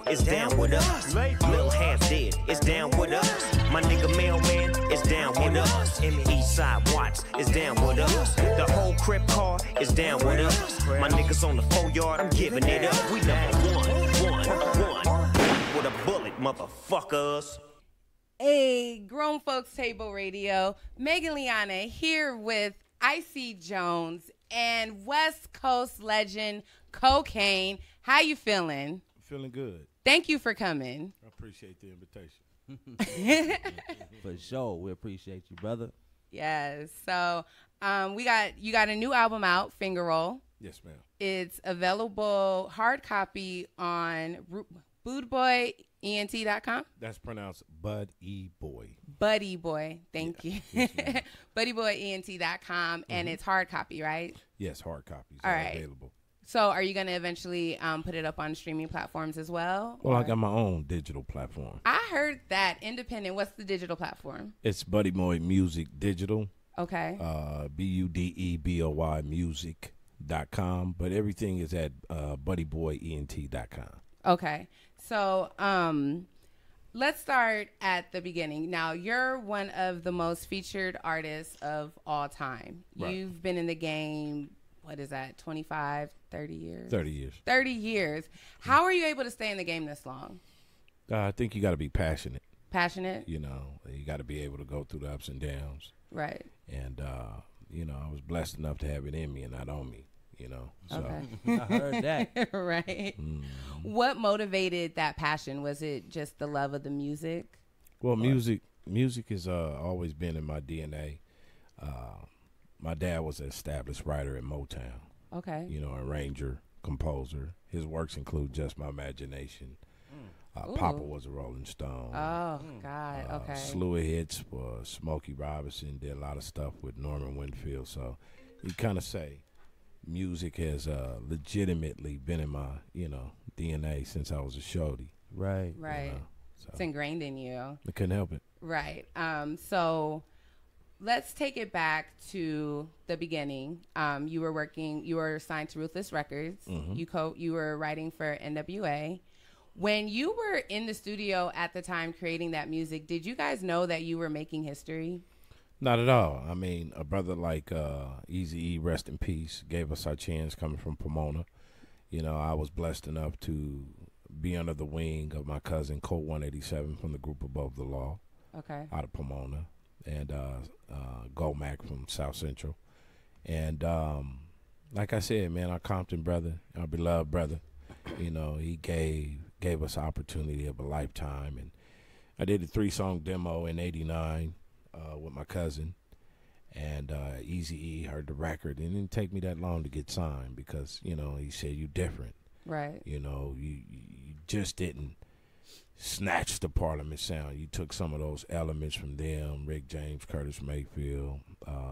is down with us. Lil Half Dead is down with us. My nigga Mailman is down with us. Eastside Watts is down with us. The whole Crip car is down with us. My niggas on the 4-yard, I'm giving it up. We number one. With a bullet, motherfuckers. Hey, Grown Folks Table Radio. Megan Liana here with IC Jones and West Coast legend Kokane. How you feeling? Feeling good. Thank you for coming. I appreciate the invitation. For sure, we appreciate you, brother. Yes. So, you got a new album out, Finger Roll. Yes, ma'am. It's available hard copy on bootboyent.com. That's pronounced Bud E Boy. Buddy Boy, thank you. Yes, Buddyboyent.com, and it's hard copy, right? Yes, hard copies All are right. available. So are you going to eventually put it up on streaming platforms as well? Well, I got my own digital platform. I heard that. Independent. What's the digital platform? It's Buddy Boy Music Digital. Okay. BUDEBOY music.com. But everything is at buddyboyent.com. Okay. So let's start at the beginning. Now, you're one of the most featured artists of all time. Right. You've been in the game, what is that, 25, 30 years? 30 years. 30 years. How are you able to stay in the game this long? I think you got to be passionate. Passionate? You know, you got to be able to go through the ups and downs. Right. And, you know, I was blessed enough to have it in me and not on me, you know. So. Okay. I heard that. Right. Mm. What motivated that passion? Was it just the love of the music? Well, music has always been in my DNA. My dad was an established writer at Motown. Okay. You know, arranger, composer. His works include Just My Imagination. Papa was a Rolling Stone. Oh, God. Okay. Slew of hits for Smokey Robinson. Did a lot of stuff with Norman Winfield. So you kind of say music has legitimately been in my, you know, DNA since I was a shorty. Right. Right. You know, so It's ingrained in you. I couldn't help it. Right. So let's take it back to the beginning. You were signed to Ruthless Records. Mm-hmm. You were writing for NWA. When you were in the studio at the time creating that music, did you guys know that you were making history? Not at all. I mean, a brother like Eazy-E, rest in peace, gave us our chance coming from Pomona. You know, I was blessed enough to be under the wing of my cousin, Colt 187 from the group Above the Law. Okay. Out of Pomona. And Gomac from South Central. And like I said, man, our Compton brother, our beloved brother, you know, he gave us an opportunity of a lifetime. And I did a 3-song demo in 89 with my cousin. And Eazy-E heard the record. And it didn't take me that long to get signed because, you know, he said, you different. Right. You know, you just didn't snatch the Parliament sound. You took some of those elements from them, Rick James, Curtis Mayfield,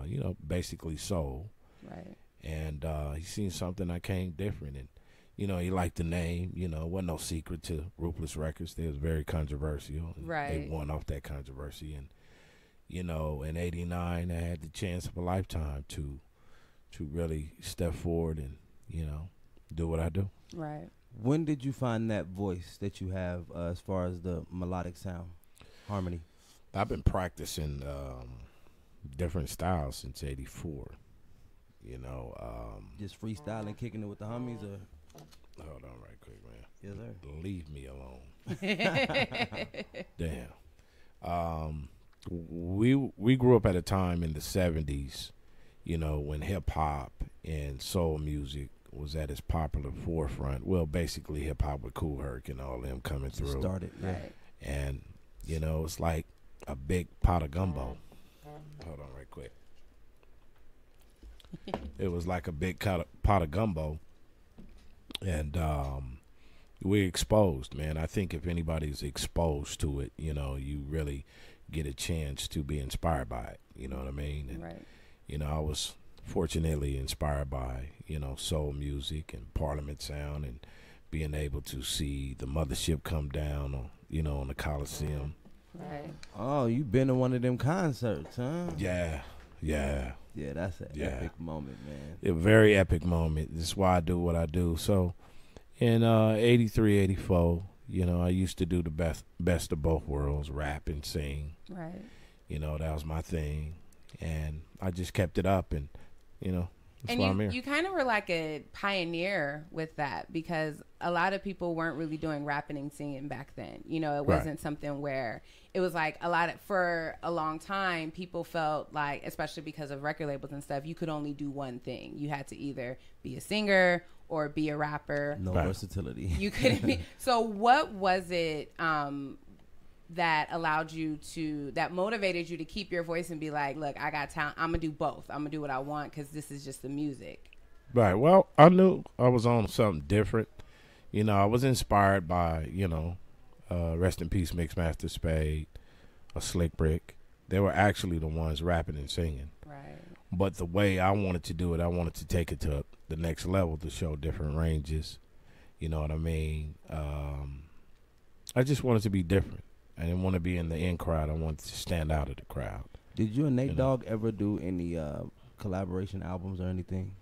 you know, basically soul. Right. And he seen something that came different. And, you know, he liked the name. You know, it wasn't no secret to Ruthless Records. They was very controversial. Right. They won off that controversy. And, you know, in 89, I had the chance of a lifetime to really step forward and, you know, do what I do. Right. When did you find that voice that you have as far as the melodic sound, harmony? I've been practicing different styles since 84. You know. Just freestyling, kicking it with the homies, or? Hold on right quick, man. Yes, sir. Leave me alone. Damn. We grew up at a time in the 70s, you know, when hip-hop and soul music was at its popular forefront. Well, basically hip-hop with Kool Herc and all them coming through. Started, yeah. Right. And, you know, it's like a big pot of gumbo. Hold on right quick. It was like a big pot of gumbo. And we're exposed, man. I think if anybody's exposed to it, you know, you really get a chance to be inspired by it. You know what I mean? And, Right. you know, I was fortunately inspired by, you know, soul music and Parliament sound and being able to see the mothership come down on, you know, on the Coliseum. Right. Oh, you been to one of them concerts, huh? Yeah. Yeah, that's an Yeah. epic moment, man. A very epic moment. This is why I do what I do. So in 83, 84, You know, I used to do the best of both worlds, rap and sing. Right. You know, that was my thing. And I just kept it up, and, you know, that's why I'm here. You kind of were like a pioneer with that, because a lot of people weren't really doing rapping and singing back then. You know, it wasn't something where it was like for a long time, people felt like, especially because of record labels and stuff, you could only do one thing. You had to either be a singer or be a rapper. No versatility. You couldn't be. So what was it that motivated you to keep your voice and be like, look, I got talent. I'm going to do both. I'm going to do what I want because this is just the music. Right. Well, I knew I was on something different. You know, I was inspired by, you know, rest in peace, Mixmaster Spade, a Slick Brick. They were actually the ones rapping and singing. Right. But the way I wanted to do it, I wanted to take it to the next level to show different ranges. You know what I mean? I just wanted to be different. I didn't want to be in the in crowd. I wanted to stand out of the crowd. Did you and Nate Dogg ever do any collaboration albums or anything?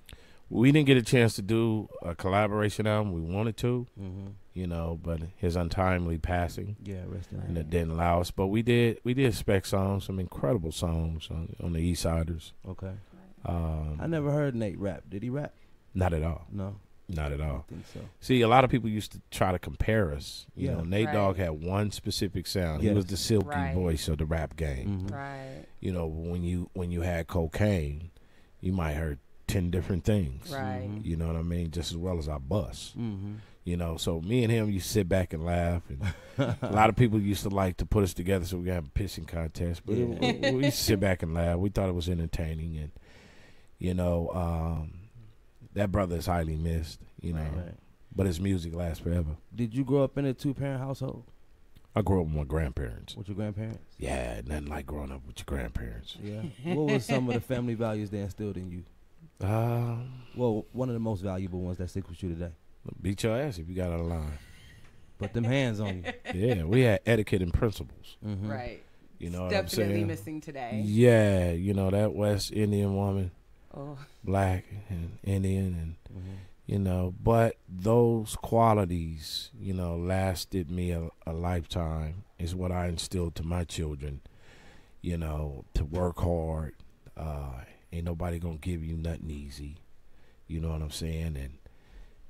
We didn't get a chance to do a collaboration album. We wanted to, you know, but his untimely passing, and it didn't allow us. But we did spec songs, some incredible songs on the East Siders. Okay. I never heard Nate rap. Did he rap? Not at all. No. Not at all. I think so. See, a lot of people used to try to compare us. You know, Nate Right. Dogg had one specific sound. Yes. He was the silky Right. voice of the rap game. Right. You know, when you had Kokane, you might heard 10 different things. Right. You know what I mean? Just as well as I bust. You know, so me and him used to sit back and laugh. And a lot of people used to like to put us together so we could have a pissing contest. But we used to sit back and laugh. We thought it was entertaining. And, you know, that brother is highly missed, you know. Right. But his music lasts forever. Did you grow up in a two-parent household? I grew up with my grandparents. With your grandparents? Yeah, nothing like growing up with your grandparents. Yeah. What was some of the family values they instilled in you? Well, one of the most valuable ones that stick with you today. Beat your ass if you got out of line. Put them hands on you. Yeah, we had etiquette and principles. Right. You know what Definitely I'm saying? missing today. Yeah, you know, that West Indian woman, Oh. black and Indian, and you know, but those qualities, you know, lasted me a lifetime. Is what I instilled to my children. You know, to work hard. Ain't nobody gonna give you nothing easy. You know what I'm saying?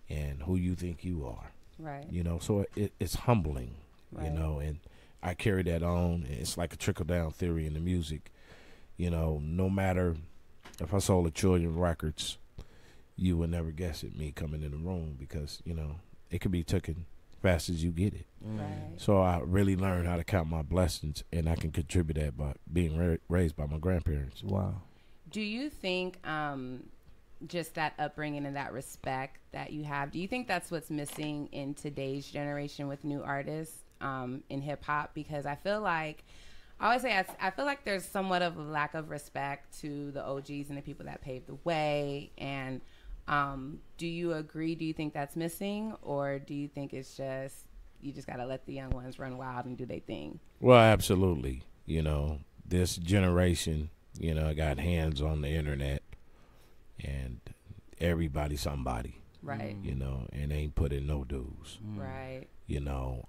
And who you think you are. Right. You know, so it's humbling. Right. You know, and I carry that on. It's like a trickle down theory in the music. You know, no matter if I sold a trillion records, you would never guess it, me coming in the room, because, you know, it could be taken fast as you get it. Right. So I really learned how to count my blessings, and I can contribute that by being raised by my grandparents. Wow. Do you think just that upbringing and that respect that you have, do you think that's what's missing in today's generation with new artists in hip hop? Because I feel like, I always say, I feel like there's somewhat of a lack of respect to the OGs and the people that paved the way. And do you agree? Do you think that's missing? Or do you think it's just, you just got to let the young ones run wild and do their thing? Well, absolutely. You know, this generation, you know, got hands on the internet, and everybody somebody. Right. You know, and ain't put in no dues. Right. You know,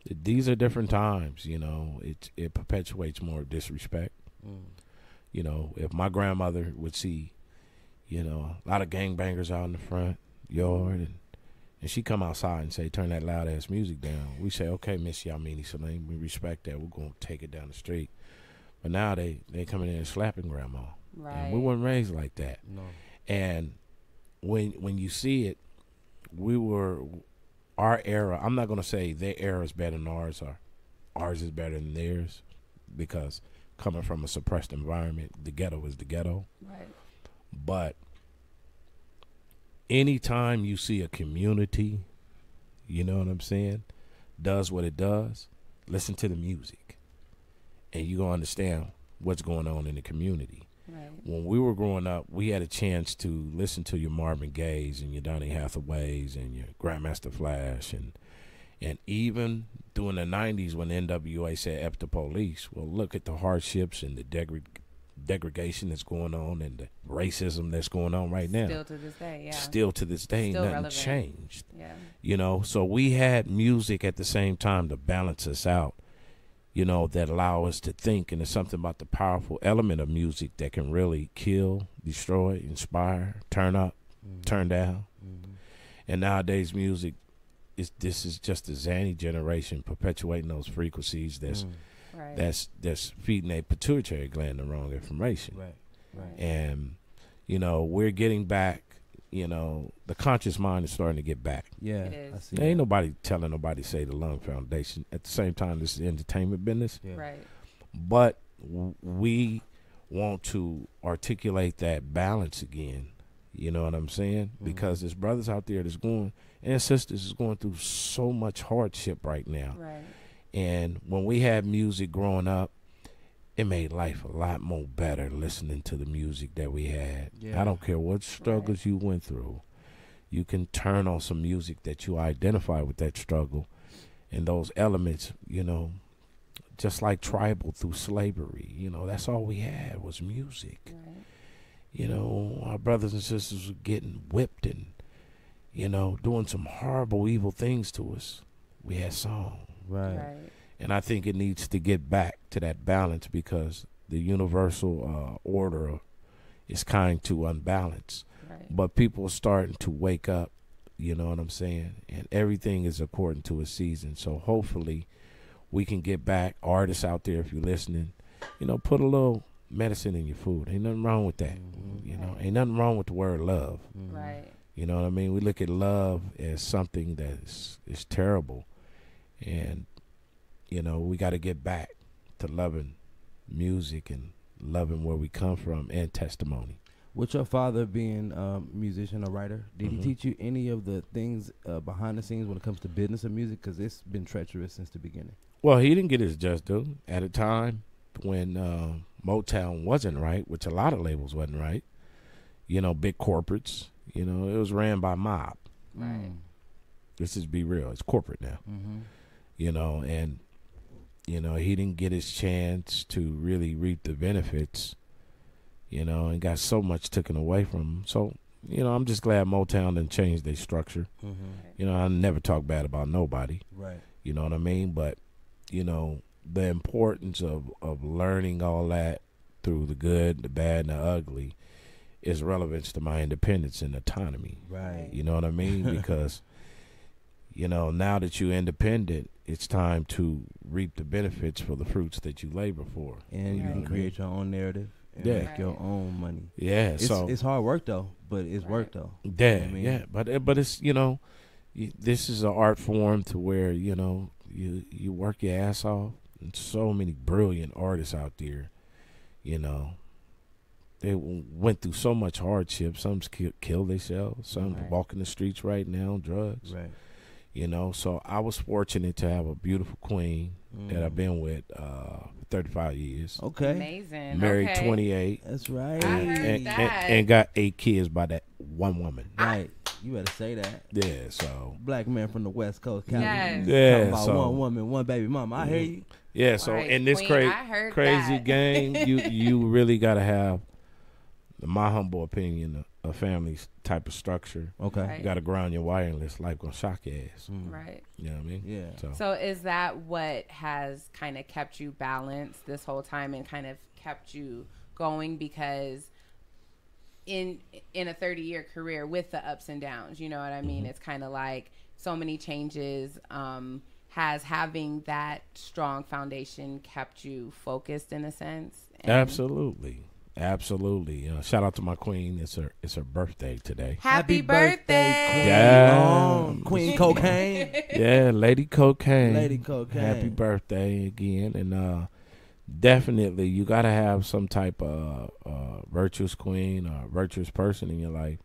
these are different times. You know, it perpetuates more disrespect. You know, if my grandmother would see, you know, a lot of gangbangers out in the front yard, and she come outside and say, turn that loud ass music down, we say, okay, Miss Yamini Salim, we respect that, we're gonna take it down the street. But now they coming in and slapping grandma. Right. And we weren't raised like that. No. And when you see it, our era, I'm not going to say their era is better than ours, or ours is better than theirs, because coming from a suppressed environment, the ghetto is the ghetto. Right. But anytime you see a community, you know what I'm saying, does what it does, listen to the music, and you're going to understand what's going on in the community. Right. When we were growing up, we had a chance to listen to your Marvin Gayes and your Donny Hathaways and your Grandmaster Flash, and even during the 90s when NWA said F the police, well, look at the hardships and the degradation that's going on and the racism that's going on right now. Still to this day, yeah. Still to this day, Still nothing relevant. changed. Yeah. You know, so we had music at the same time to balance us out, you know, that allow us to think. And there's something about the powerful element of music that can really kill, destroy, inspire, turn up, turn down. And nowadays music, this is just the Zanny generation perpetuating those frequencies that's feeding a pituitary gland the wrong information. Right. And, you know, we're getting back, you know, the conscious mind is starting to get back. Yeah. It is. I see There ain't that. nobody telling nobody say the lung foundation. At the same time, this is entertainment business. Yeah. Right. But we want to articulate that balance again. You know what I'm saying? Because there's brothers out there that's going, and sisters is going through so much hardship right now. Right. And when we had music growing up, it made life a lot more better listening to the music that we had. Yeah. I don't care what struggles you went through. You can turn on some music that you identify with that struggle and those elements, you know, just like tribal through slavery. You know, that's all we had was music. Right. You know, our brothers and sisters were getting whipped and, you know, doing some horrible, evil things to us. We had song. Right. And I think it needs to get back to that balance because the universal order is kind to unbalance. Right. But people are starting to wake up, you know what I'm saying? And everything is according to a season. So hopefully we can get back. Artists out there, if you're listening, you know, put a little medicine in your food. Ain't nothing wrong with that. You know, ain't nothing wrong with the word love. Right. You know what I mean? We look at love as something that is terrible. And, you know, we got to get back to loving music and loving where we come from and testimony. With your father being a musician, a writer, did he teach you any of the things behind the scenes when it comes to business of music? Because it's been treacherous since the beginning. Well, he didn't get his just due at a time when Motown wasn't right, which a lot of labels wasn't right. You know, big corporates. You know, it was ran by mob. Right. Let's just be real. It's corporate now. You know, and, you know, he didn't get his chance to really reap the benefits, you know, and got so much taken away from him. So, you know, I'm just glad Motown didn't change their structure. You know, I never talk bad about nobody. Right. You know what I mean? But, you know, the importance of learning all that through the good, the bad, and the ugly is relevance to my independence and autonomy. Right. You know what I mean? Because, you know, now that you're independent, it's time to reap the benefits for the fruits that you labor for. And you can create your own narrative and make your own money. Yeah, so it's hard work though, but it's work though. Yeah, You know what I mean? yeah, but it's, you know, this is an art form to where, you know, you work your ass off. And so many brilliant artists out there, you know, they went through so much hardship. Some killed themselves. Some walking the streets right now, drugs. Right. You know, so I was fortunate to have a beautiful queen that I've been with 35 years. Okay. Amazing. Married Okay. 28. That's right. I heard that. And got 8 kids by that one woman. Right. You better say that. Yeah, so. Black man from the West Coast, Yes. Yeah, talking about so. one woman, one baby mama. I hear you. Yeah, so Right, in this Queen, I heard crazy that. game, you really got to have, in my humble opinion, a family type of structure. Okay. Right. You got to ground your wireless. Life gonna shock your ass. Right. You know what I mean? Yeah. So is that what has kind of kept you balanced this whole time and kind of kept you going? Because in a 30-year career with the ups and downs, you know what I mean? It's kind of like so many changes. Has having that strong foundation kept you focused in a sense? And Absolutely. Shout out to my queen. It's her birthday today. Happy birthday. Yeah. Queen Kokane. Yeah, Lady Kokane. Lady Kokane. Happy birthday again. And definitely you got to have some type of virtuous queen or virtuous person in your life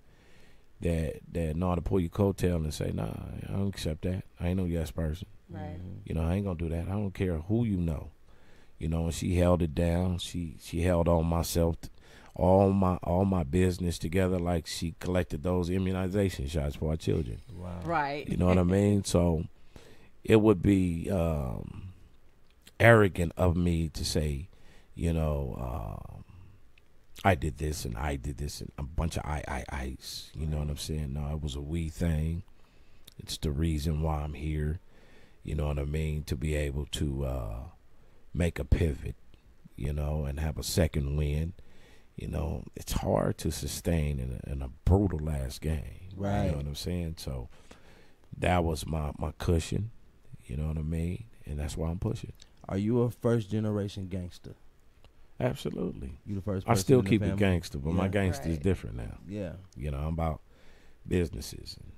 that know how to pull your coattail and say, nah, I don't accept that. I ain't no yes person. Right. You know, I ain't gonna do that. I don't care who you know. You know, and she held it down. She held on myself, all my business together, like she collected those immunization shots for our children. Wow. Right. You know what I mean? So it would be arrogant of me to say, you know, I did this and I did this and a bunch of I's. You know what I'm saying? No, it was a we thing. It's the reason why I'm here. You know what I mean? To be able to make a pivot, you know, and have a second win. You know, it's hard to sustain in a brutal last game. Right. You know what I'm saying? So that was my cushion. You know what I mean? And that's why I'm pushing. Are you a first generation gangster? Absolutely. You the first I person still in the keep it family? gangster, but my gangster is Right. different now. Yeah. You know, I'm about businesses and,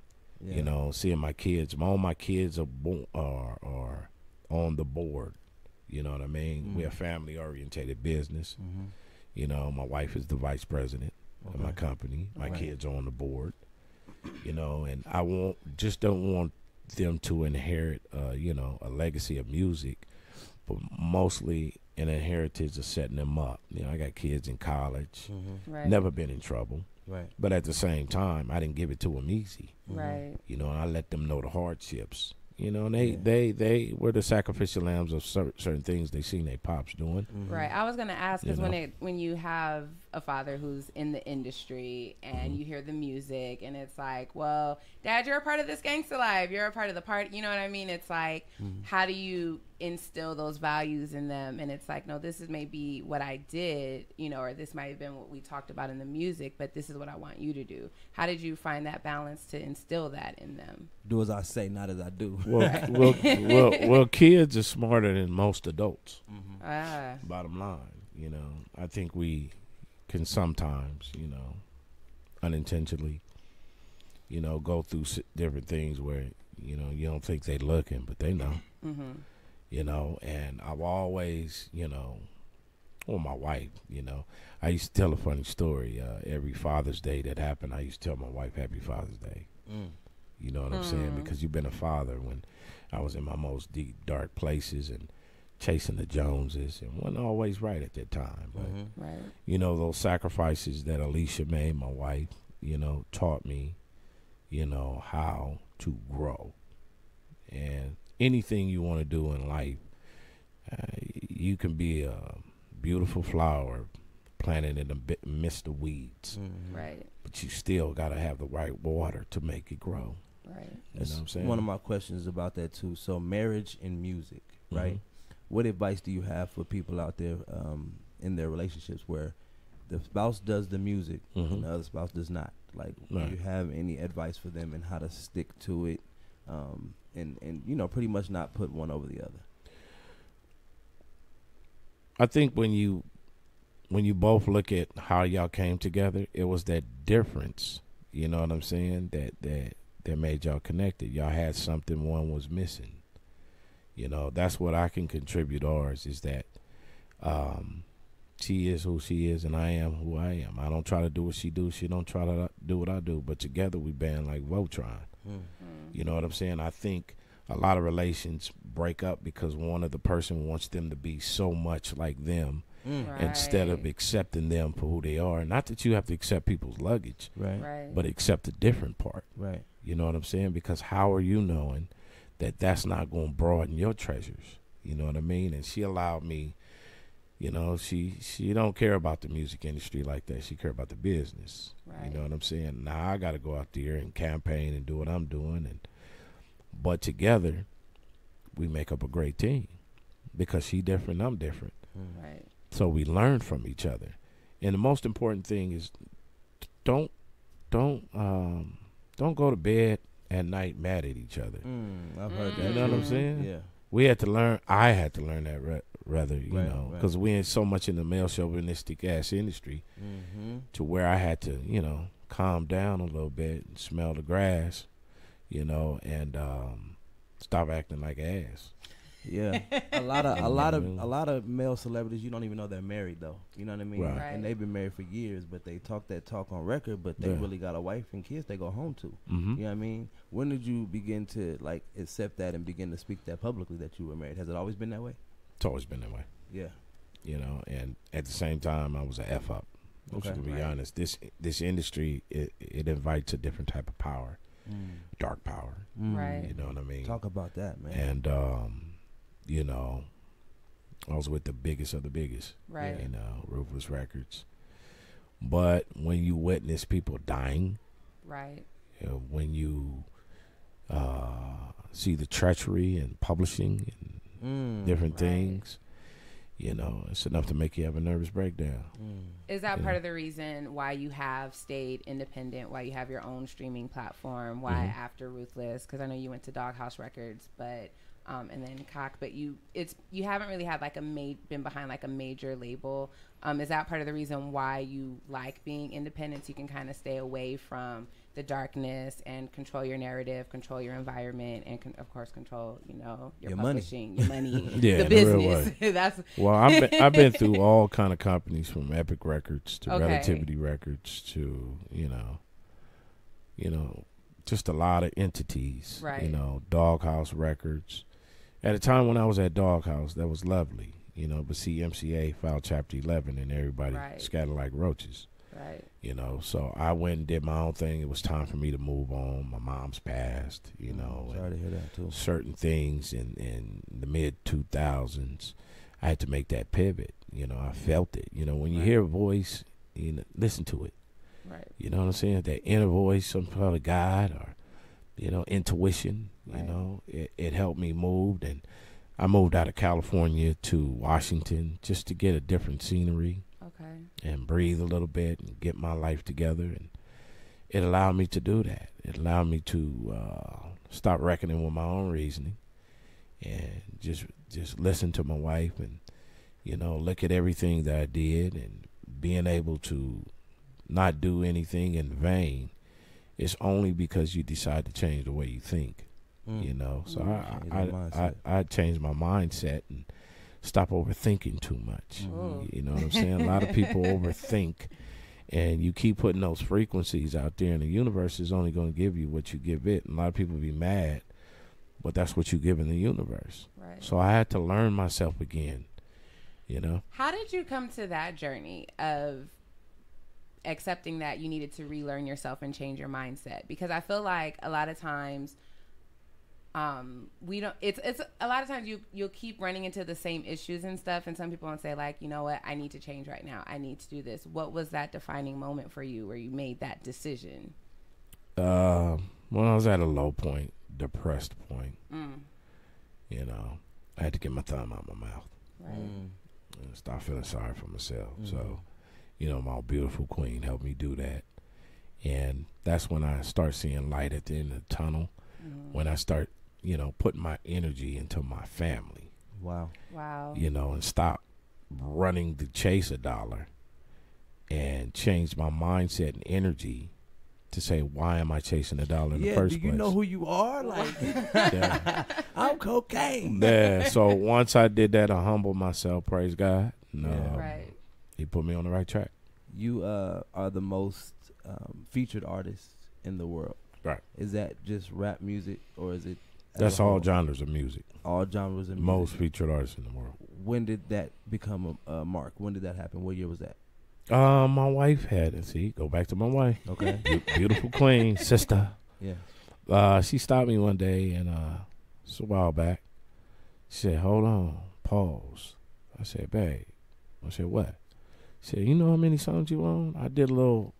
Yeah. you know, seeing my kids. All my kids are on the board. You know what I mean? We're a family-orientated business. Mm-hmm. You know, my wife is the vice president of my company. My Right. kids are on the board. You know, and I don't want them to inherit, you know, a legacy of music, but mostly an inheritance of setting them up. You know, I got kids in college, Right. never been in trouble, Right. but at the same time, I didn't give it to them easy. Right. You know, and I let them know the hardships. You know, and they were the sacrificial lambs of certain things they seen their pops doing. Right. I was gonna ask because You know? when you have a father who's in the industry and you hear the music and it's like, well, Dad, you're a part of this gangster life. You're a part of the party. You know what I mean? It's like, how do you instill those values in them? And it's like, no, this is maybe what I did, you know, or this might have been what we talked about in the music, but this is what I want you to do. How did you find that balance to instill that in them? Do as I say, not as I do. Well, kids are smarter than most adults. Ah, Bottom line, you know, I think we can sometimes, you know, unintentionally, you know, go through different things where, you know, you don't think they looking, but they know, you know, and I've always, you know, or my wife, you know, I used to tell a funny story. Every Father's Day that happened, I used to tell my wife, Happy Father's Day. You know what I'm saying? Because you've been a father when I was in my most deep, dark places and chasing the Joneses and wasn't always right at that time. But, right. you know, those sacrifices that Alicia made, my wife, you know, taught me, you know, how to grow. And anything you want to do in life, you can be a beautiful flower planted in the midst of weeds. Right. But you still got to have the right water to make it grow. Right. You know what I'm saying? One of my questions about that too. So marriage and music, right? What advice do you have for people out there in their relationships where the spouse does the music and the other spouse does not? Like, do you have any advice for them and how to stick to it, and you know, pretty much not put one over the other? I think when you both look at how y'all came together, it was that difference. You know what I'm saying? That made y'all connected. Y'all had something one was missing. You know, that's what I can contribute ours is that she is who she is and I am who I am. I don't try to do what she do. She don't try to do what I do. But together we band like Voltron. You know what I'm saying? I think a lot of relations break up because one of the person wants them to be so much like them instead of accepting them for who they are. Not that you have to accept people's luggage, Right. but accept the different part. Right. You know what I'm saying? Because how are you knowing that that's not going to broaden your treasures? You know what I mean? And she allowed me, you know, she don't care about the music industry like that. She care about the business. Right. You know what I'm saying? Now I got to go out there and campaign and do what I'm doing. But together, we make up a great team because she different, I'm different. Right. So we learn from each other. And the most important thing is don't go to bed at night mad at each other. I've heard that. You know what I'm saying? Yeah. We had to learn. I had to learn that rather, you Right, know, right. because we ain't so much in the male chauvinistic ass industry to where I had to, you know, calm down a little bit and smell the grass, you know, and stop acting like ass. Yeah, a lot of male celebrities, you don't even know they're married though. You know what I mean? Right. Right. And they've been married for years, but they talk that talk on record, but they Yeah. really got a wife and kids they go home to. Mm-hmm. You know what I mean? When did you begin to like accept that and begin to speak that publicly that you were married? Has it always been that way? It's always been that way, Yeah. you know. And at the same time, I was a F up. Okay. To be Right. honest, this industry it invites a different type of power, dark power. Right. You know what I mean? Talk about that, man. And you know, I was with the biggest of the biggest. Right. You know, Ruthless Records. But when you witness people dying, Right. when you see the treachery in publishing and different Right. things, it's enough to make you have a nervous breakdown. Is that part of the reason why you have stayed independent, why you have your own streaming platform, why after Ruthless, because I know you went to Doghouse Records, but and then Cock, but you haven't really had like been behind like a major label. Is that part of the reason why you like being independent, so you can kind of stay away from the darkness and control your narrative, control your environment, and of course control your publishing, your money, Yeah, the business. That's well, I've been through all kind of companies, from Epic Records to Relativity Records to just a lot of entities. Right. Doghouse Records. At a time when I was at Doghouse, that was lovely. But MCA filed Chapter 11 and everybody scattered like roaches. Right. So I went and did my own thing. It was time for me to move on. My mom's passed, Sorry to hear that too. Certain things in the mid 2000s, I had to make that pivot. I felt it. When you hear a voice, listen to it. Right. You know what I'm saying? That inner voice, some kind of God or, intuition, it helped me move. And I moved out of California to Washington just to get a different scenery. Okay. And breathe a little bit and get my life together. And it allowed me to do that. It allowed me to stop reckoning with my own reasoning and just listen to my wife and, look at everything that I did, and being able to not do anything in vain. It's only because you decide to change the way you think, So I changed my mindset and stop overthinking too much. You know what I'm saying? A lot of people overthink, and you keep putting those frequencies out there, and the universe is only going to give you what you give it. And a lot of people be mad, but that's what you give in the universe. Right. So I had to learn myself again, How did you come to that journey of accepting that you needed to relearn yourself and change your mindset? Because I feel like a lot of times we don't, it's a lot of times you'll keep running into the same issues and stuff, and some people won't say like, you know what, I need to change right now, I need to do this. What was that defining moment for you where you made that decision? When I was at a low point, depressed point, I had to get my thumb out my mouth. Right. And start feeling sorry for myself. So my beautiful queen helped me do that, and that's when I start seeing light at the end of the tunnel. When I start putting my energy into my family. Wow. And stop running to chase a dollar, and change my mindset and energy to say, why am I chasing a dollar in the first place? Do you know who you are? Like, I'm Kokane. Yeah. So once I did that, I humbled myself. Praise God. Right. He put me on the right track. You are the most featured artist in the world. Right. Is that just rap music, or is it? That's all genres of music. All genres of music. Most featured artists in the world. When did that become a mark? When did that happen? What year was that? My wife had it. See, go back to my wife. Okay. Beautiful queen, sister. Yeah. She stopped me one day, and it's a while back. She said, "Hold on, pause." I said, "Babe." I said, "What?" She said, "You know how many songs you own?" I did a little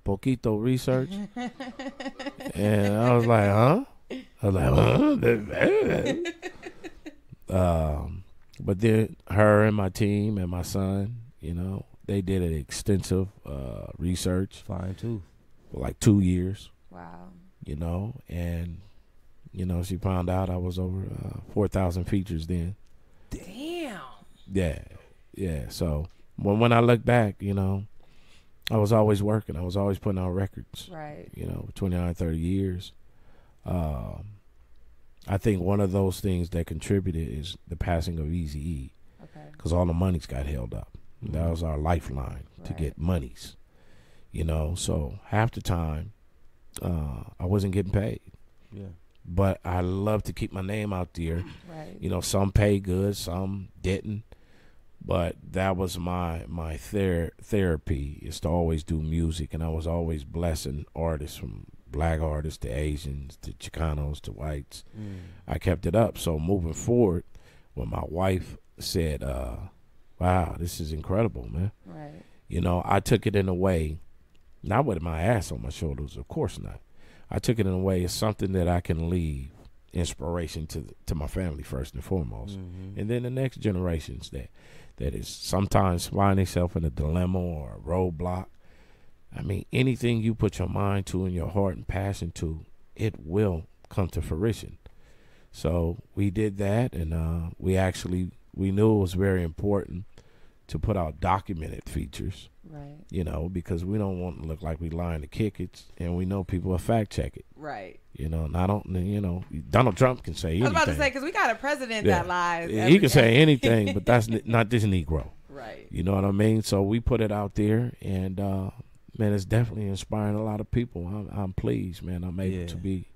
poquito research, and I was like, "Huh?" I was like, "Huh?" But then her and my team and my son, they did an extensive research. Fine too. For like 2 years. Wow. And she found out I was over 4,000 features then. Damn. Yeah. So when I look back, I was always working. I was always putting out records. Right. 29, 30 years. I think one of those things that contributed is the passing of Eazy-E. Okay. Because all the monies got held up. That was our lifeline to get monies. So half the time, I wasn't getting paid. Yeah. But I love to keep my name out there. Right. Some pay good, some didn't. But that was my therapy, is to always do music. And I was always blessing artists, from black artists to Asians to Chicanos to whites. I kept it up. So moving forward, when my wife said, wow, this is incredible, man. Right. You know, I took it in a way, not with my ass on my shoulders, of course not. I took it in a way as something that I can leave inspiration to my family first and foremost, and then the next generations that is sometimes find themselves in a dilemma or a roadblock. I mean, anything you put your mind to and your heart and passion to, it will come to fruition. So we did that, and we knew it was very important to put out documented features. Right. You know, because we don't want to look like we lying to kick it, and we know people will fact check it. Right. You know, and I don't. You know, Donald Trump can say anything. I was about to say, because we got a president that lies. He can say anything, but that's not this Negro. Right. You know what I mean? So we put it out there, and man, it's definitely inspiring a lot of people. I'm pleased, man. I'm able to be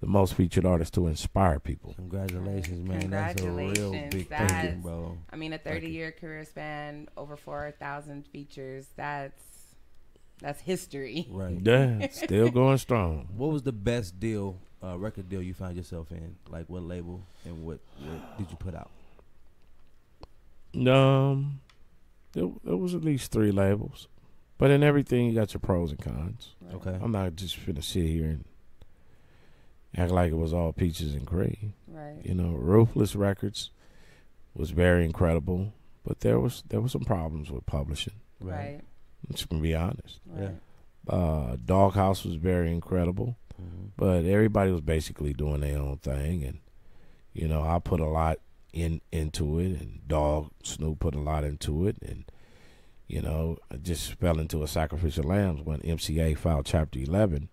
the most featured artist to inspire people. Congratulations, man. Congratulations. That's a real big thing, bro. I mean, a 30-year career span, over 4,000 features. That's history. Right. Yeah, still going strong. What was the best deal, record deal you found yourself in? Like what label and what did you put out? There was at least 3 labels, but in everything you got your pros and cons. Right. Okay. I'm not just finna sit here and act like it was all peaches and cream. Right. You know, Ruthless Records was very incredible, but there was some problems with publishing. Right. I'm just gonna be honest. Right. Doghouse was very incredible, but everybody was basically doing their own thing, and you know, I put a lot into it, and Snoop put a lot into it, and you know, I just fell into a sacrificial lambs when MCA filed Chapter 11.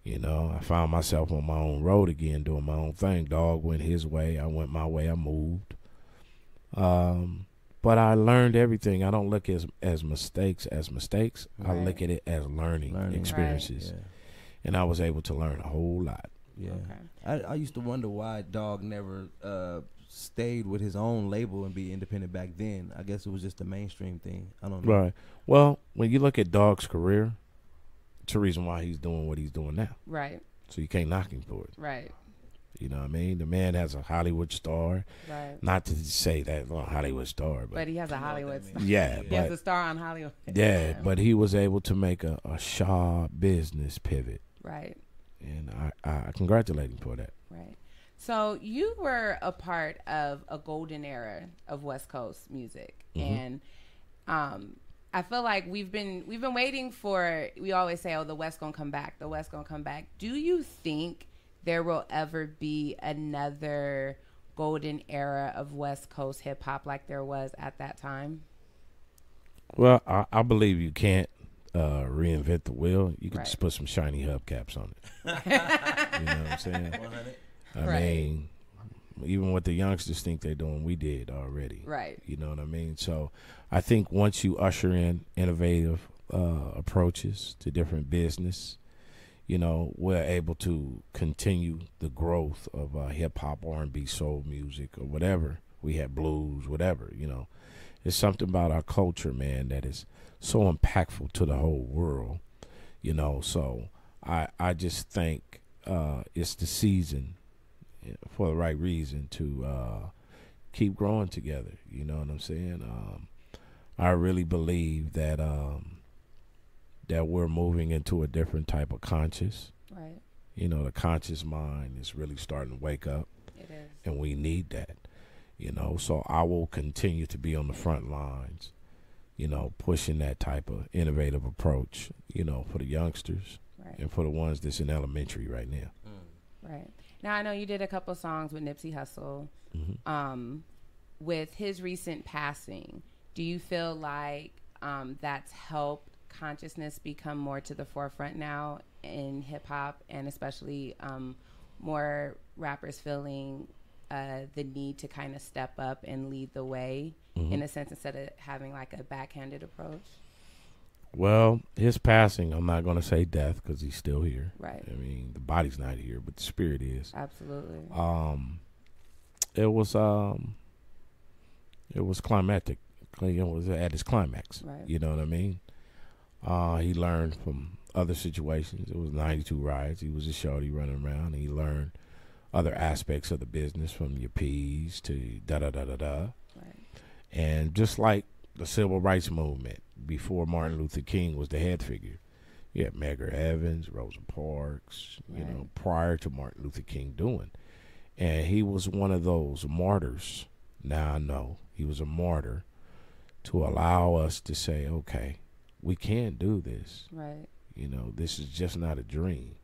You know, I found myself on my own road again, doing my own thing. Dog went his way, I went my way, I moved. But I learned everything. I don't look as mistakes as mistakes. Right. I look at it as learning experiences. Right. Yeah. And I was able to learn a whole lot. Yeah. Okay. I used to wonder why Dog never stayed with his own label and be independent back then. I guess it was just a mainstream thing. I don't know. Right. Well, when you look at Dog's career, it's a reason why he's doing what he's doing now. Right. So you can't knock him for it. Right. You know what I mean? The man has a Hollywood star. Right. Not to say that Hollywood star, But he has a Hollywood star. yeah, He has a but star on Hollywood. yeah, but he was able to make a Shaw business pivot, Right. and I congratulate him for that. Right. So you were a part of a golden era of West Coast music, and I feel like we've been waiting for. We always say, "Oh, the West gonna come back. The West gonna come back." Do you think there will ever be another golden era of West Coast hip hop like there was at that time? Well, I believe you can't reinvent the wheel. You can Right. just put some shiny hubcaps on it. You know what I'm saying? I Right. mean, even what the youngsters think they're doing, we did already. Right. You know what I mean? So I think once you usher in innovative approaches to different business, you know, we're able to continue the growth of hip-hop, R&B, soul music, or whatever. We have blues, whatever, you know. It's something about our culture, man, that is so impactful to the whole world, you know. So I just think it's the season for the right reason to keep growing together, you know what I'm saying? I really believe that that we're moving into a different type of conscious. Right. You know, the conscious mind is really starting to wake up, It is. and we need that, you know. So I will continue to be on the front lines, you know, pushing that type of innovative approach, you know, for the youngsters Right. and for the ones that's in elementary right now. Right. Now I know you did a couple songs with Nipsey Hussle. With his recent passing, do you feel like that's helped consciousness become more to the forefront now in hip hop, and especially more rappers feeling the need to kind of step up and lead the way in a sense, instead of having like a backhanded approach? Well, his passing, I'm not going to say death because he's still here. Right. I mean, the body's not here, but the spirit is. Absolutely. It was climactic. It was at its climax. Right. You know what I mean? He learned from other situations. It was 92 riots. He was a shorty running around. And he learned other aspects of the business, from your P's to da-da-da-da-da. Right. And just like the civil rights movement, before Martin Luther King was the head figure. You had Medgar Evers, Rosa Parks, you know, prior to Martin Luther King doing. And he was one of those martyrs. Now I know he was a martyr to allow us to say, okay, we can do this. Right. You know, this is just not a dream.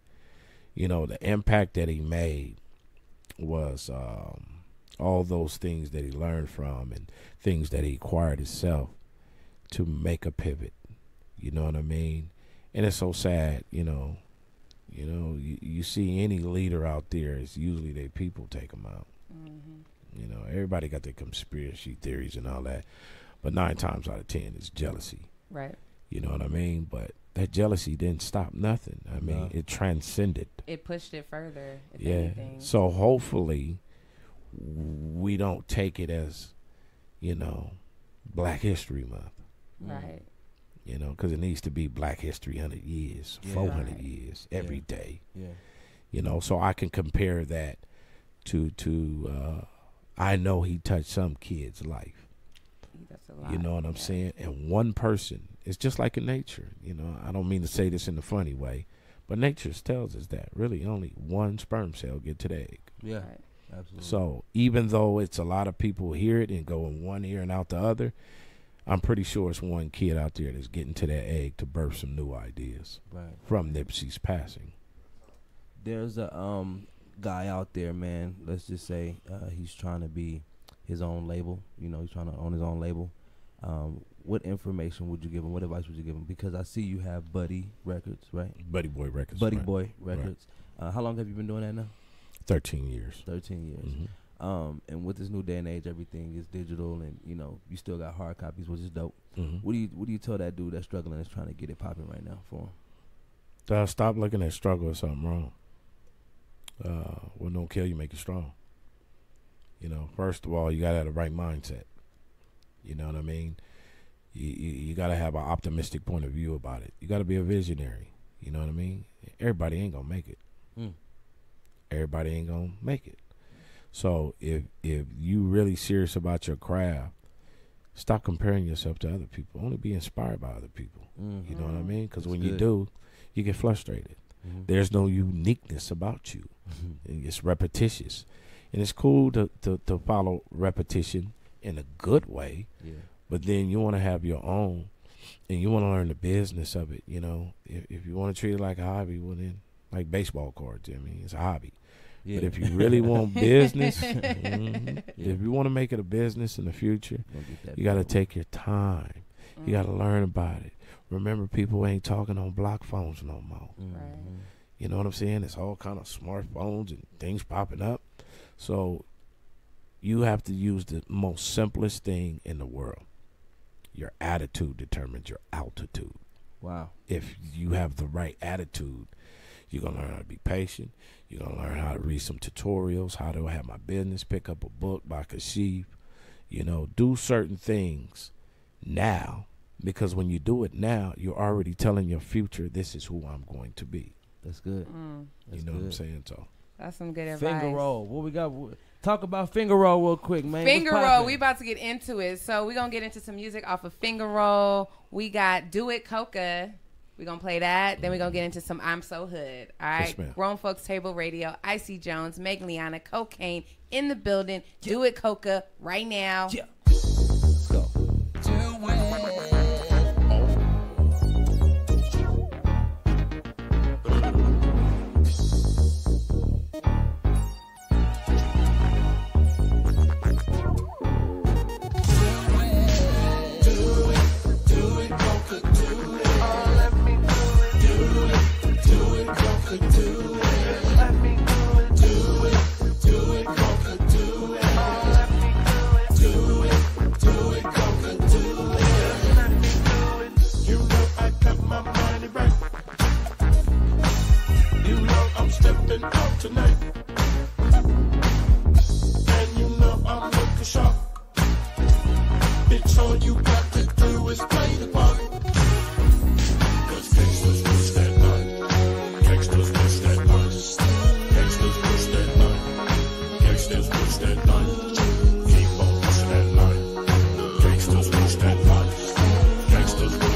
You know, the impact that he made was all those things that he learned from and things that he acquired himself to make a pivot. You know what I mean? And it's so sad, you see any leader out there, it's usually their people take them out. You know, everybody got their conspiracy theories and all that, but 9 times out of 10 it's jealousy. Right. You know what I mean? But that jealousy didn't stop nothing. I mean, it transcended. It pushed it further, if anything. So hopefully we don't take it as, you know, Black History Month. Right. You know, because it needs to be Black History 100 years, 400 years, every day. Yeah. You know, so I can compare that to I know he touched some kid's life. That's a lot. You know what I'm saying? And one person, it's just like in nature. You know, I don't mean to say this in a funny way, but nature tells us that really only one sperm cell get to the egg. Yeah, absolutely. So even though it's a lot of people hear it and go in one ear and out the other, I'm pretty sure it's one kid out there that's getting to that egg to birth some new ideas from Nipsey's passing. There's a guy out there, man. Let's just say he's trying to be his own label. You know, he's trying to own his own label. What information would you give him? What advice would you give him? Because I see you have Buddy Records, right? Buddy Boy Records. Buddy Boy Records. Right. How long have you been doing that now? 13 years. 13 years. And with this new day and age, everything is digital, and you know you still got hard copies, which is dope. What do you tell that dude that's struggling, that's trying to get it popping right now for him? Stop looking at struggle as something wrong. What don't kill you make you strong. You know, first of all, you gotta have the right mindset. You know what I mean? You gotta have an optimistic point of view about it. You gotta be a visionary. You know what I mean? Everybody ain't gonna make it. Everybody ain't gonna make it. So if you really serious about your craft, stop comparing yourself to other people. Only be inspired by other people. You know what I mean? Because when you do, you get frustrated. There's no uniqueness about you. It's repetitious. And it's cool to follow repetition in a good way. But then you want to have your own, and you want to learn the business of it. You know, if you want to treat it like a hobby, well then, like baseball cards, I mean, it's a hobby. But if you really want business, if you want to make it a business in the future, you got to take your time. You got to learn about it. Remember, people ain't talking on block phones no more. You know what I'm saying? It's all kind of smartphones and things popping up. So you have to use the most simplest thing in the world. Your attitude determines your altitude. Wow. If you have the right attitude, you're going to learn how to be patient. You're going to learn how to read some tutorials, how to have my business, pick up a book by Kashif. You know, do certain things now, because when you do it now, you're already telling your future, this is who I'm going to be. That's good. You know what I'm saying? So that's some good advice. Finger roll. What we got? Talk about finger roll real quick, man. Finger roll. We about to get into it. So we're going to get into some music off of Finger Roll. We got Do It Coca. We're going to play that. Then we're going to get into some I'm So Hood. All right. Yes, Grown Folks Table Radio. IC Jones, Megan Liana, Kokane in the building. Do It Coca right now. Yeah. Go. Do it. Tonight, and you know I'm looking sharp. Bitch, all you got to do is play the part. Cause gangsters push that line. Gangsters push that line. Gangsters push that line. Gangsters push that line. Keep on pushing that line. Gangsters push that line. Gangsters push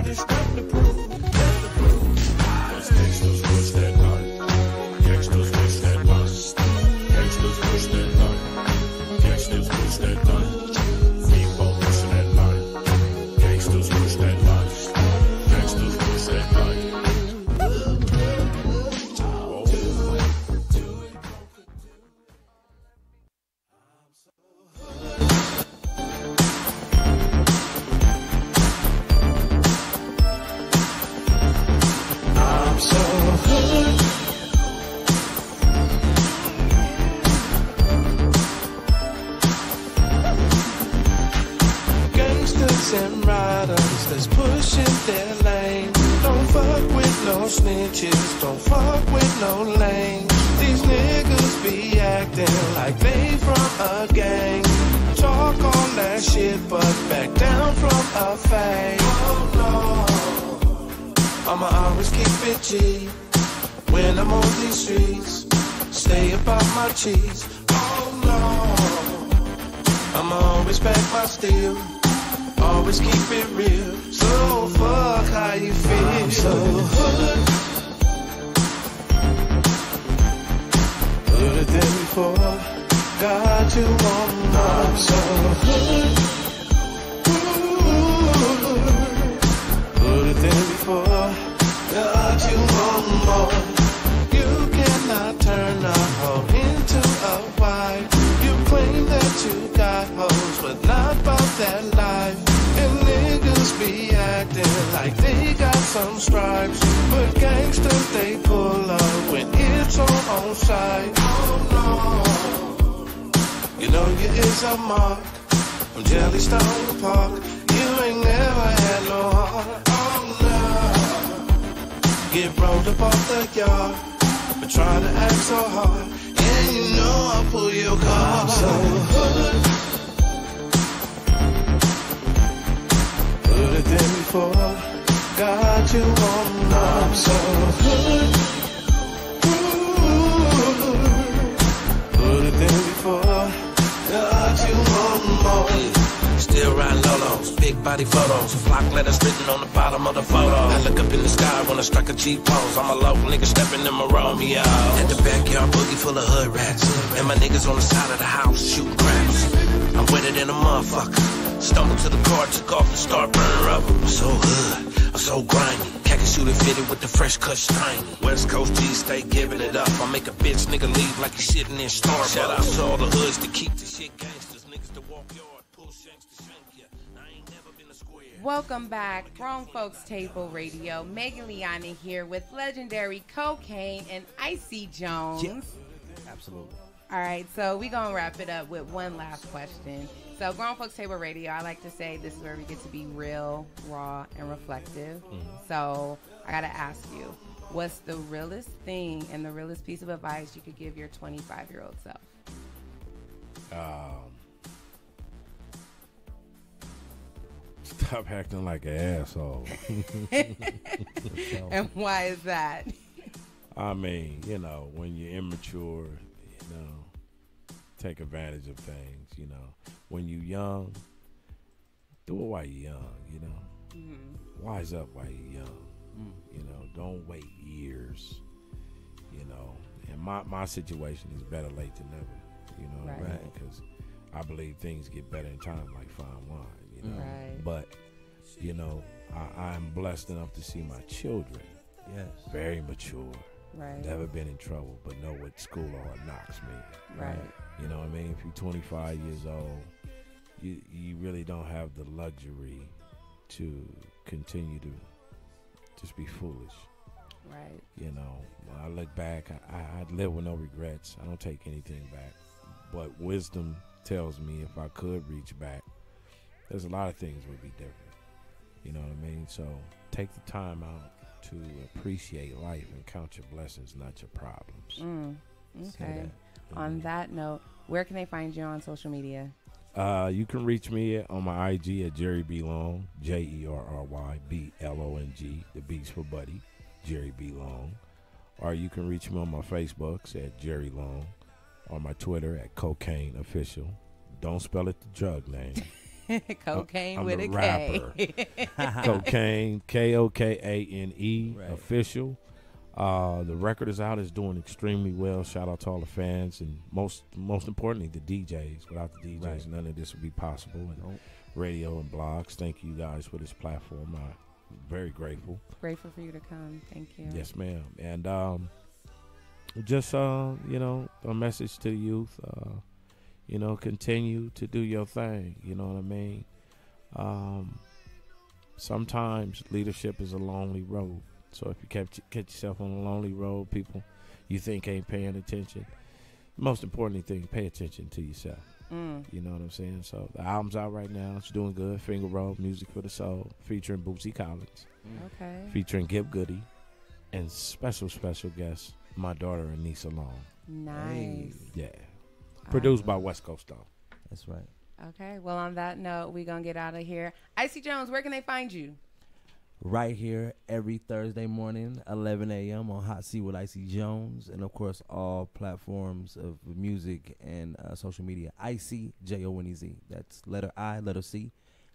It's nothing to prove, nothing to prove. 'Cause gangsters push that life. Gangsters push that life. Gangsters push that life. Gangsters push that life. Keep on pushing that life. Gangsters push that life. Gangsters push that life. I'm so hood. Gangsters and riders that's pushing their lane. Don't fuck with no snitches, don't fuck with no lanes. These niggas be acting like they from a gang. Talk all that shit, but back down from a fade. Oh no, I'ma always keep it G when I'm on these streets. Stay about my cheese. Oh no, I'ma always back my steel. Always keep it real. So fuck how you feel. I'm so hood. Hooder than before. Got you on more. I'm so hood. Hooder than before. Got you on more. You cannot turn a hoe into a wife. You claim that you got hoes, but not about that life. And niggas be acting like they got some stripes, but gangsters they pull up when it's on site. Oh no, you know you is a mark from Jellystone Park. You ain't never had no heart. Oh no, get rolled up off the yard, but try to act so hard. And you know I'll pull your car. I'm so hood. Hooder than before. Got you on more. I'm so hood. Hooder than before. Got you on more. Still riding Lolos, big body photos, flock letters written on the bottom of the photo. I look up in the sky when I strike a G pose. I'm a local nigga stepping in my Romeo. At the backyard boogie full of hood rats, and my niggas on the side of the house shooting craps. I'm wetter than a motherfucker. Stumbled to the car, took off and start burning rubber. I'm so hood, I'm so grimy. Khaki suit and fitted with the fresh cut shiny. West Coast G's stay giving it up. I make a bitch nigga leave like he's sitting in Starbucks. Shout out to all the hoods to keep the shit gangsters, niggas to walk yard. Welcome back, Grown Folks Table Radio. Megan Liana here with legendary Kokane and IC Jones. Yeah, absolutely. All right, so we're going to wrap it up with one last question. So Grown Folks Table Radio, I like to say this is where we get to be real, raw, and reflective. Mm-hmm. So I got to ask you, what's the realest thing and the realest piece of advice you could give your 25-year-old self? Stop acting like an asshole. And why is that? I mean, you know, when you're immature, you know, take advantage of things, you know. When you're young, do it while you're young, you know. Mm-hmm. Wise up while you're young. You know, don't wait years, you know. And my situation is better late than never, you know, right? Because I believe things get better in time like fine wine. You know? Right. But, you know, I'm blessed enough to see my children. Yes. Very mature. Right. Never been in trouble, but know what school or knocks me. Right. You know what I mean? If you're 25 years old, you really don't have the luxury to continue to just be foolish. Right. You know, when I look back, I live with no regrets. I don't take anything back. But wisdom tells me if I could reach back, there's a lot of things would be different. You know what I mean? So take the time out to appreciate life and count your blessings, not your problems. Okay. On that note, where can they find you on social media? You can reach me on my IG at Jerry B. Long, JerryBlong, the B's for Buddy, Jerry B. Long. Or you can reach me on my Facebooks at Jerry Long, on my Twitter at Kokane Official. Don't spell it the drug name. Kokane I'm with the a K. rapper. Kokane, Kokane, Right. official. The record is out. It's doing extremely well. Shout out to all the fans and most importantly the DJs. Without the DJs, Right. none of this would be possible. And radio and blogs. Thank you guys for this platform. I'm very grateful. Grateful for you to come. Thank you. Yes, ma'am. And just you know, a message to the youth. You know, continue to do your thing. You know what I mean? Sometimes leadership is a lonely road. So if you catch yourself on a lonely road, people you think ain't paying attention, the most important thing, pay attention to yourself. You know what I'm saying? So the album's out right now. It's doing good. Finger Roll, Music for the Soul, featuring Bootsy Collins, Okay. featuring Gib Goody, and special guest, my daughter Anissa Long. Nice. Yeah. Produced by West Coast though. That's right. Okay. Well, on that note, we're going to get out of here. IC Jones, where can they find you? Right here every Thursday morning, 11 a.m. on Hot Seat with IC Jones. And, of course, all platforms of music and social media. IC JONEZ. That's letter I, letter C,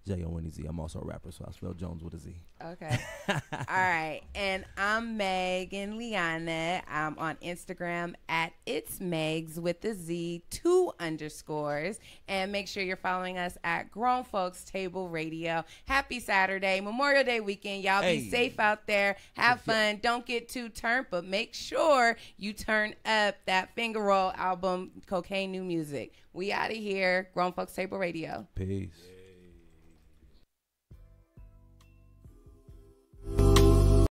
JONEZ. I'm also a rapper, so I spell Jones with a Z. Okay. All right. And I'm Megan Liana. I'm on Instagram at It's Megs with a Z, 2 underscores. And make sure you're following us at Grown Folks Table Radio. Happy Saturday, Memorial Day weekend. Y'all be safe out there. Have fun. Don't get too turned, but make sure you turn up that Finger Roll album, Kokane New Music. We out of here. Grown Folks Table Radio. Peace.